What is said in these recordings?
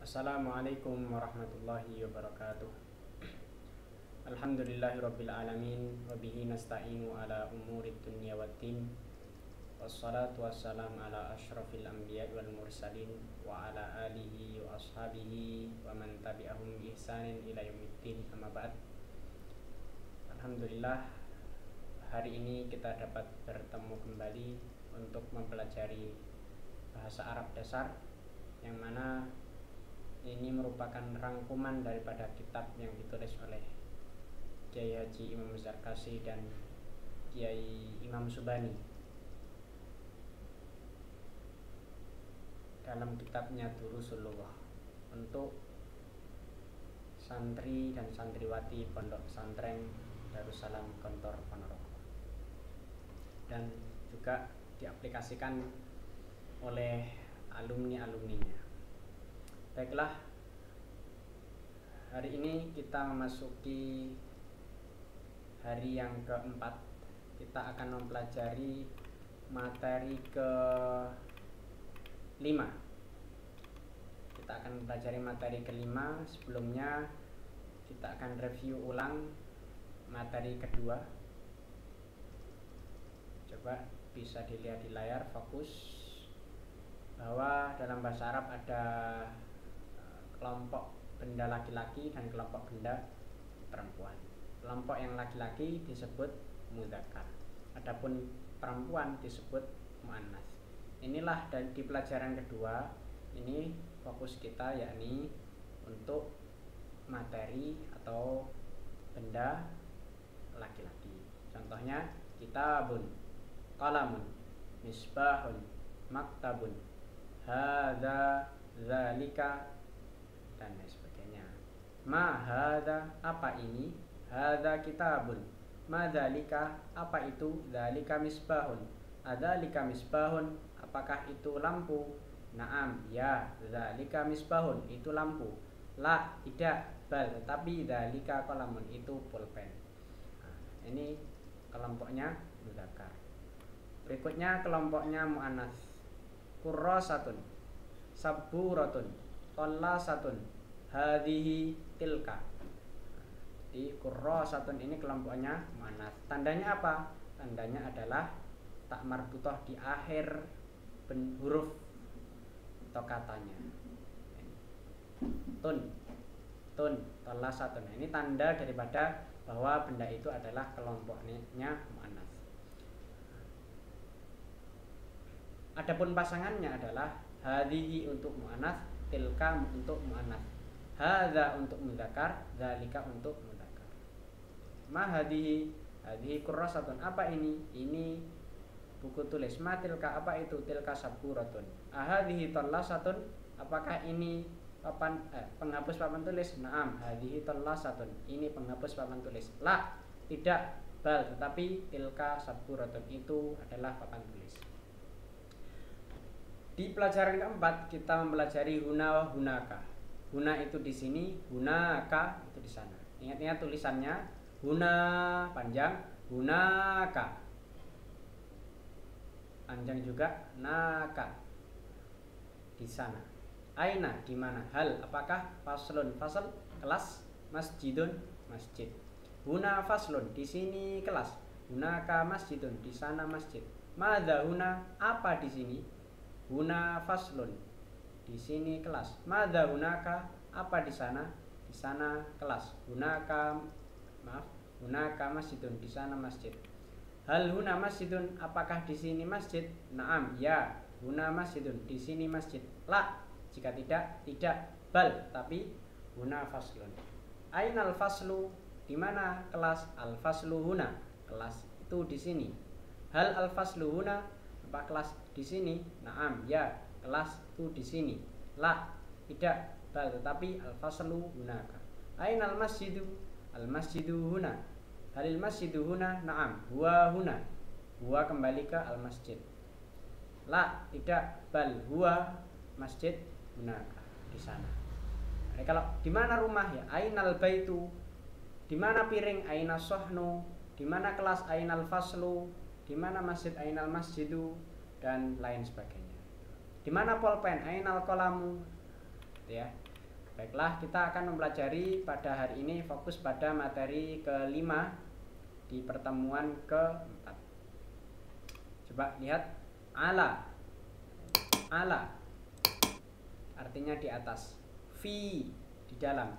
Assalamualaikum warahmatullahi wabarakatuh. Alhamdulillahirabbil alamin wa bihi nasta'inu ala umurid dunya waddin. Wassalatu wassalamu ala asyrafil anbiya'i wal mursalin wa ala alihi wa ashabihi wa man tabi'ahum bi ihsanin ila yaumiddin. Amma ba'd. Alhamdulillah, hari ini kita dapat bertemu kembali untuk mempelajari bahasa Arab dasar, yang mana ini merupakan rangkuman daripada kitab yang ditulis oleh Kiai Haji Imam Zarkasi dan Kiai Imam Subani dalam kitabnya Durusul Lughah untuk santri dan santriwati Pondok Pesantren Darussalam Gontor Ponorogo, dan juga diaplikasikan oleh alumni-alumninya. Baiklah, hari ini kita memasuki hari yang keempat. Kita akan mempelajari materi ke-5. Kita akan mempelajari materi ke-5. Sebelumnya kita akan review ulang materi kedua. Coba bisa dilihat di layar, fokus, bahwa dalam bahasa Arab ada kelompok benda laki-laki dan kelompok benda perempuan. Kelompok yang laki-laki disebut mudzakkar, adapun perempuan disebut muannats. Inilah di pelajaran kedua ini fokus kita, yakni untuk materi atau benda laki-laki. Contohnya kitabun, qalamun, misbahun, maktabun, hadza, zalika, dan lain sebagainya. Ma hadza, apa ini? Hadza kitabun. Ma dzalika, apa itu? Dzalika misbahun. Adzalika misbahun, apakah itu lampu? Naam, ya, dzalika misbahun, itu lampu. La, tidak, bal, tetapi dzalika qalamun, itu pulpen. Nah, ini kelompoknya mudzakkar. Berikutnya kelompoknya muannats. Kurrasatun, sabburatun, qallasatun, hadhihi, tilka. Di kurrasatun ini kelompoknya muannats. Tandanya apa? Tandanya adalah tak marbutah di akhir huruf atau katanya. Tun, qallasatun. Ini tanda daripada bahwa benda itu adalah kelompoknya muannats. Adapun pasangannya adalah hadhihi untuk muannats, tilka untuk muannats, hadza untuk mudzakkar, dzalika untuk mudzakkar. Ma hadhihi, hadhihi kurrasatun, apa ini? Ini buku tulis. Ma tilka, apa itu? Tilka sabburatun. Hadhihi tallasatun, apakah ini penghapus papan tulis? Naam, hadhihi tallasatun, ini penghapus papan tulis. La, tidak, bal, tetapi tilka sabburatun, itu adalah papan tulis. Di pelajaran keempat kita mempelajari huna wa hunaka. Huna itu di sini, hunaka itu di sana. Ingat-ingat tulisannya, huna panjang, hunaka panjang juga, naka di sana. Aina, di mana? Hal, apakah? Faslun, fasal, kelas. Masjidun, masjid. Huna faslun, di sini kelas. Hunaka masjidun, di sana masjid. Madza huna, apa di sini? Huna faslun, di sini kelas. Madza hunaka, apa di sana? Di sana kelas. Hunaka masjidun, di sana masjid. Hal huna masjidun, apakah di sini masjid? Naam, ya, huna masjidun, di sini masjid. La, jika tidak, tidak. Bal, tapi huna faslun. Ainal faslu, di mana kelas? Al faslu huna, kelas itu di sini. Hal al faslu huna, apa kelas di sini? Naam, ya, kelas itu di sini. La, tidak, bal, tetapi al faslu hunaka. Ainal masjidu, al masjidu huna. Halil masjidu huna, naam, huwa huna. Huwa kembali ke al masjid. La, tidak, bal, huwa masjid hunaka, di sana. Jadi kalau di mana rumah, ya, ainal baitu, di mana piring? Aina sohnu, di mana kelas? Ainal faslu, di mana masjid? Ainal masjidu, dan lain sebagainya. Di mana pulpen? Ainal qalamu, ya. Baiklah, kita akan mempelajari pada hari ini fokus pada materi kelima di pertemuan keempat. Coba lihat ala. Ala artinya di atas, fi di dalam,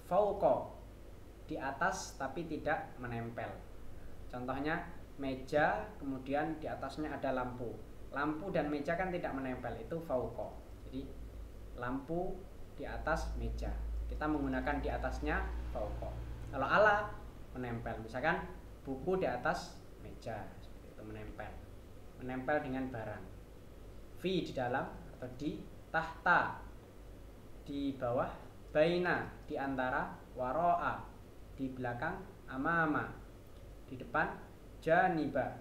fauqa di atas tapi tidak menempel. Contohnya meja, kemudian di atasnya ada lampu. Lampu dan meja kan tidak menempel, itu fauqa. Jadi lampu di atas meja, kita menggunakan di atasnya fauqa. Kalau ala menempel, misalkan buku di atas meja, seperti itu, menempel dengan barang. Fi di dalam atau di, tahta di bawah, baina di antara, waro'a di belakang, amama di depan, janiba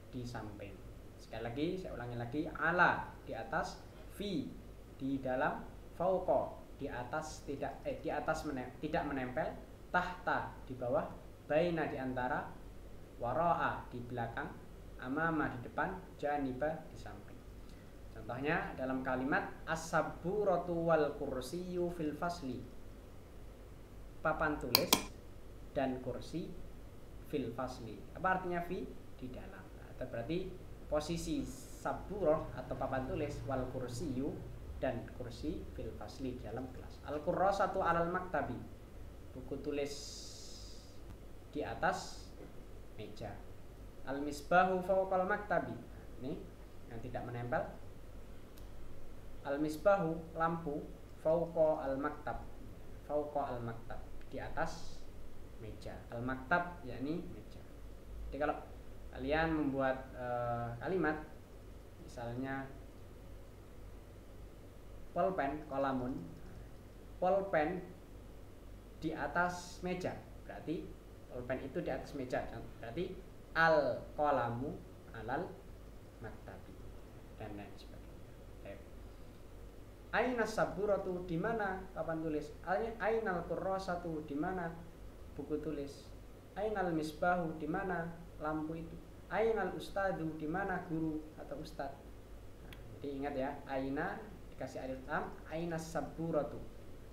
di samping. Sekali lagi saya ulangi lagi, ala di atas, fi di dalam, fauqa di atas tidak menempel, tahta di bawah, baina di antara, waro'a di belakang, amama di depan, janiba di samping. Contohnya dalam kalimat as-sabburatu wal kursiyyu fil fasli. Papan tulis dan kursi fil fasli. Apa artinya fi? Di dalam. Atau berarti posisi sabburah atau papan tulis wal kursiyyu dan kursi fil fasli dalam kelas. Al-kurrasatu alal maktabi. Buku tulis di atas meja. Al-misbahu fawqal maktabi. Ini yang tidak menempel. Al-misbahu lampu, fauqa al-maktab. Fauqa al-maktab di atas meja. Al-maktab yakni meja. Jadi kalau kalian membuat kalimat misalnya pulpen, kolamun, pulpen di atas meja, berarti pulpen itu di atas meja, berarti al-qalamu alal maktabi dan lain sebagainya. Aina saburatu, di mana papan tulis? Ainal kurrasatu, di mana buku tulis? Ainal misbahu, di mana lampu itu? Ainal ustadu, di mana guru atau ustad? Nah, jadi ingat ya, aina dikasih alif lam, ainas saburatu,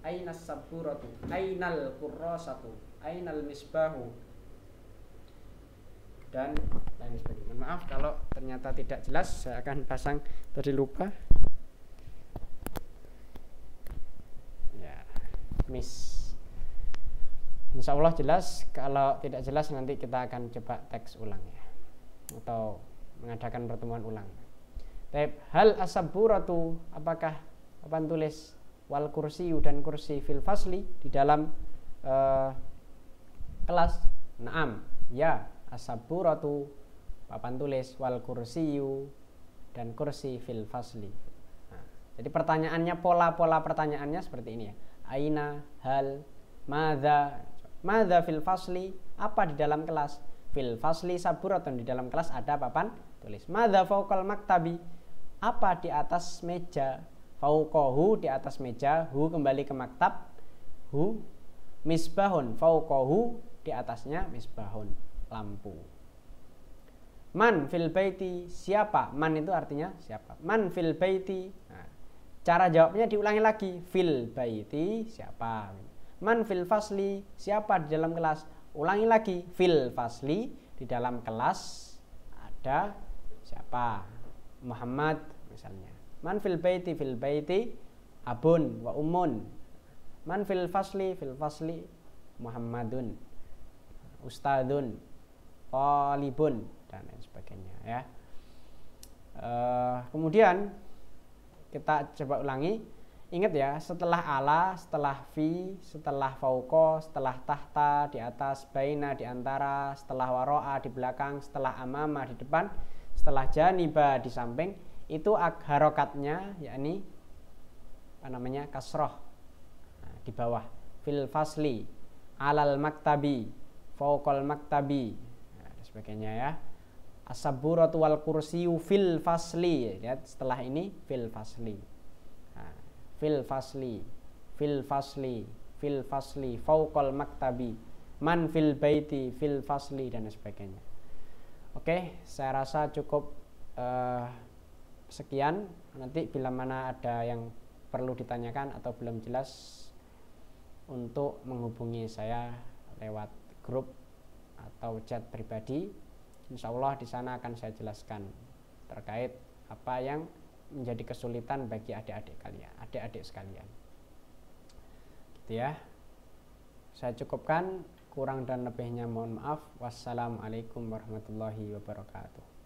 ainal kurrasatu, ainal misbahu dan lain sebagainya. Maaf kalau ternyata tidak jelas, saya akan pasang, tadi lupa. Ya, insya Allah jelas. Kalau tidak jelas nanti kita akan coba teks ulang ya, atau mengadakan pertemuan ulang. Hal as-sabburatu, apakah papan tulis, wal kursiyu dan kursi, fil fasli di dalam kelas? Naam, ya, as-sabburatu papan tulis, wal kursiyu dan kursi, fil fasli. Nah, jadi pertanyaannya, pola pertanyaannya seperti ini ya. Aina, hal, madza fil fasli, apa di dalam kelas? Fil fasli sabburatun, di dalam kelas ada papan tulis. Madza fauqal maktabi, apa di atas meja? Fauqahu, di atas meja, hu kembali ke maktab, hu, misbahun fauqahu, di atasnya misbahun, lampu. Man fil baiti, siapa? Man itu artinya siapa? Man fil baiti. Nah, cara jawabnya diulangi lagi, fil baiti siapa? Man fil fasli, siapa di dalam kelas? Ulangi lagi, fil fasli, di dalam kelas ada siapa? Muhammad misalnya. Man fil baiti abun wa ummun. Man fil fasli Muhammadun, ustadun, talibun dan lain sebagainya ya. Kemudian kita coba ulangi. Ingat ya, setelah ala, setelah fi, setelah fauqa, setelah tahta di atas, baina di antara, setelah waro'a di belakang, setelah amama di depan, setelah janiba di samping, itu harokatnya yakni kasroh, nah, di bawah. Fil fasli, alal maktabi, fauqal maktabi, nah, dan sebagainya ya. As-sabburatu wal kursiyu fil fasli, lihat setelah ini fil fasli. Nah, fil fasli, fauqal maktabi, man fil baiti, fil fasli dan sebagainya. Oke, saya rasa cukup sekian. Nanti bila mana ada yang perlu ditanyakan atau belum jelas, untuk menghubungi saya lewat grup atau chat pribadi. Insya Allah di sana akan saya jelaskan terkait apa yang menjadi kesulitan bagi adik-adik sekalian. Gitu ya. Saya cukupkan, kurang dan lebihnya mohon maaf. Wassalamualaikum warahmatullahi wabarakatuh.